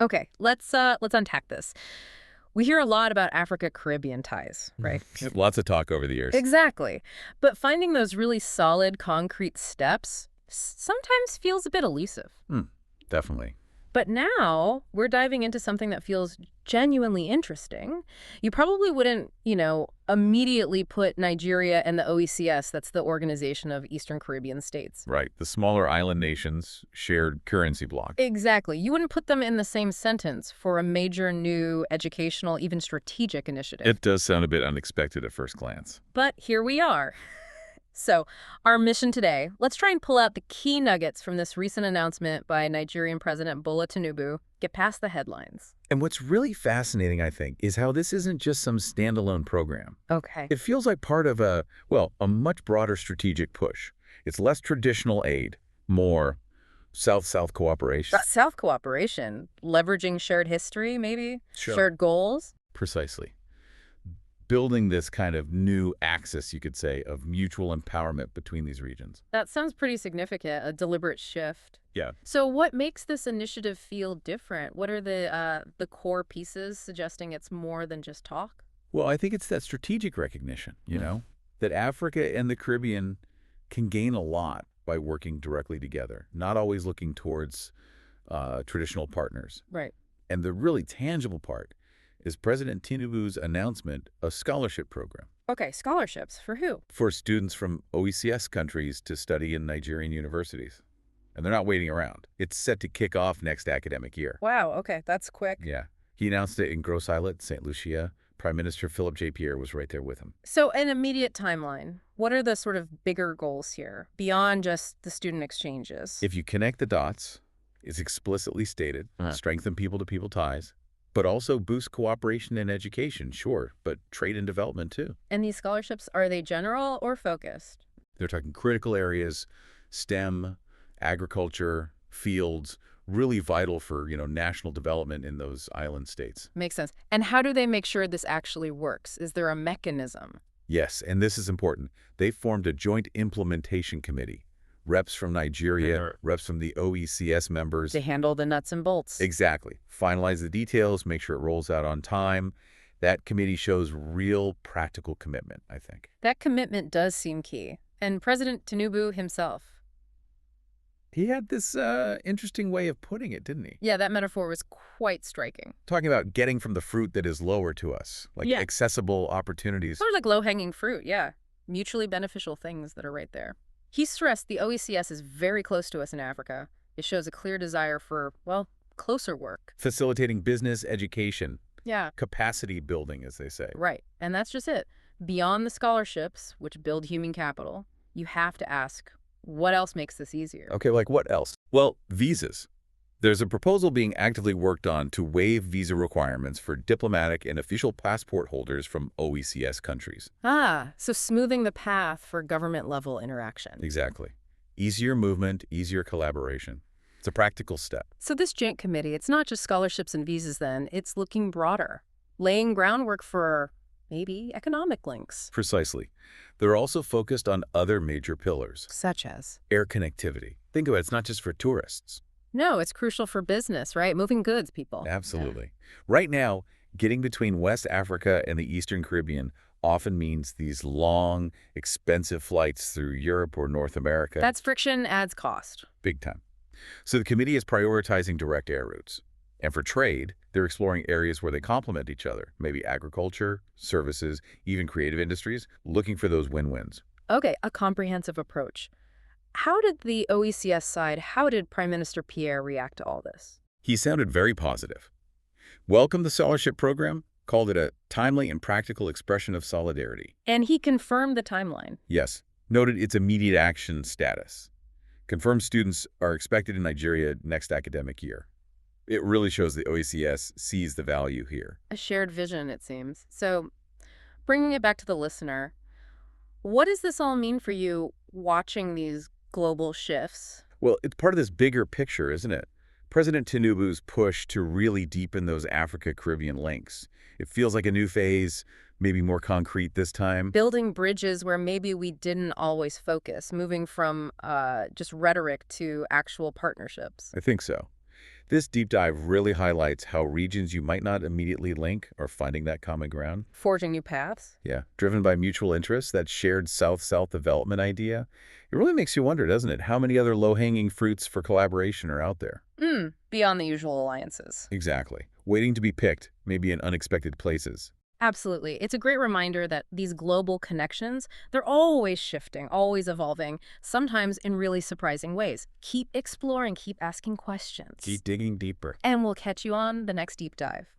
Okay, let's unpack this. We hear a lot about Africa-Caribbean ties, right? Lots of talk over the years. Exactly. But finding those really solid, concrete steps sometimes feels a bit elusive. Definitely. But now we're diving into something that feels genuinely interesting. You probably wouldn't, immediately put Nigeria and the OECS, that's the Organization of Eastern Caribbean States. Right. The smaller island nations shared currency bloc. Exactly. You wouldn't put them in the same sentence for a major new educational, even strategic initiative. It does sound a bit unexpected at first glance. But here we are. So, our mission today, let's try and pull out the key nuggets from this recent announcement by Nigerian President Bola Tinubu, get past the headlines. And what's really fascinating, I think, is how this isn't just some standalone program. Okay. It feels like part of a much broader strategic push. It's less traditional aid, more South-South cooperation. South cooperation, leveraging shared history, maybe? Sure. Shared goals? Precisely. Building this kind of new axis, you could say, of mutual empowerment between these regions. That sounds pretty significant, a deliberate shift. Yeah. So what makes this initiative feel different? What are the core pieces suggesting it's more than just talk? Well, I think it's that strategic recognition, that Africa and the Caribbean can gain a lot by working directly together, not always looking towards traditional partners. Right. And the really tangible part is President Tinubu's announcement of a scholarship program. Okay, scholarships. For who? For students from OECS countries to study in Nigerian universities. And they're not waiting around. It's set to kick off next academic year. Wow, okay, that's quick. Yeah. He announced it in Gros Islet, St. Lucia. Prime Minister Philip J. Pierre was right there with him. So an immediate timeline. What are the sort of bigger goals here, beyond just the student exchanges? If you connect the dots, it's explicitly stated, strengthen people-to-people ties, but also boost cooperation and education, sure, but trade and development too. And these scholarships, are they general or focused? They're talking critical areas, STEM, agriculture, fields, really vital for, national development in those island states. Makes sense. And how do they make sure this actually works? Is there a mechanism? Yes, and this is important. They formed a joint implementation committee. Reps from Nigeria, reps from the OECS members. To handle the nuts and bolts. Exactly. Finalize the details, make sure it rolls out on time. That committee shows real practical commitment, I think. That commitment does seem key. And President Tinubu himself. He had this interesting way of putting it, didn't he? Yeah, that metaphor was quite striking. Talking about getting from the fruit that is lower to us, like accessible opportunities. Sort of like low-hanging fruit, yeah. Mutually beneficial things that are right there. He stressed the OECS is very close to us in Africa. It shows a clear desire for, closer work. Facilitating business, education. Yeah. Capacity building, as they say. Right. And that's just it. Beyond the scholarships, which build human capital, you have to ask, what else makes this easier? Okay, like what else? Well, visas. There's a proposal being actively worked on to waive visa requirements for diplomatic and official passport holders from OECS countries. So smoothing the path for government-level interaction. Exactly. Easier movement, easier collaboration. It's a practical step. So this joint committee, it's not just scholarships and visas then, it's looking broader, laying groundwork for maybe economic links. Precisely. They're also focused on other major pillars. Such as? Air connectivity. Think about it, it's not just for tourists. No, it's crucial for business, right? Moving goods, people. Absolutely. Yeah. Right now, getting between West Africa and the Eastern Caribbean often means these long, expensive flights through Europe or North America. That's friction adds cost. Big time. So the committee is prioritizing direct air routes. And for trade, they're exploring areas where they complement each other, maybe agriculture, services, even creative industries, looking for those win-wins. Okay, a comprehensive approach. How did the OECS side, how did Prime Minister Pierre react to all this? He sounded very positive. Welcomed the scholarship program, called it a timely and practical expression of solidarity. And he confirmed the timeline. Yes, noted its immediate action status. Confirmed students are expected in Nigeria next academic year. It really shows the OECS sees the value here. A shared vision, it seems. So, bringing it back to the listener, what does this all mean for you watching these global shifts? Well, it's part of this bigger picture, isn't it? President Tinubu's push to really deepen those Africa-Caribbean links. It feels like a new phase, maybe more concrete this time. Building bridges where maybe we didn't always focus, moving from just rhetoric to actual partnerships. I think so. This deep dive really highlights how regions you might not immediately link are finding that common ground. Forging new paths? Yeah, driven by mutual interests, that shared South-South development idea. It really makes you wonder, doesn't it, how many other low-hanging fruits for collaboration are out there? Beyond the usual alliances. Exactly. Waiting to be picked, maybe in unexpected places. Absolutely. It's a great reminder that these global connections, they're always shifting, always evolving, sometimes in really surprising ways. Keep exploring, keep asking questions. Keep digging deeper. And we'll catch you on the next deep dive.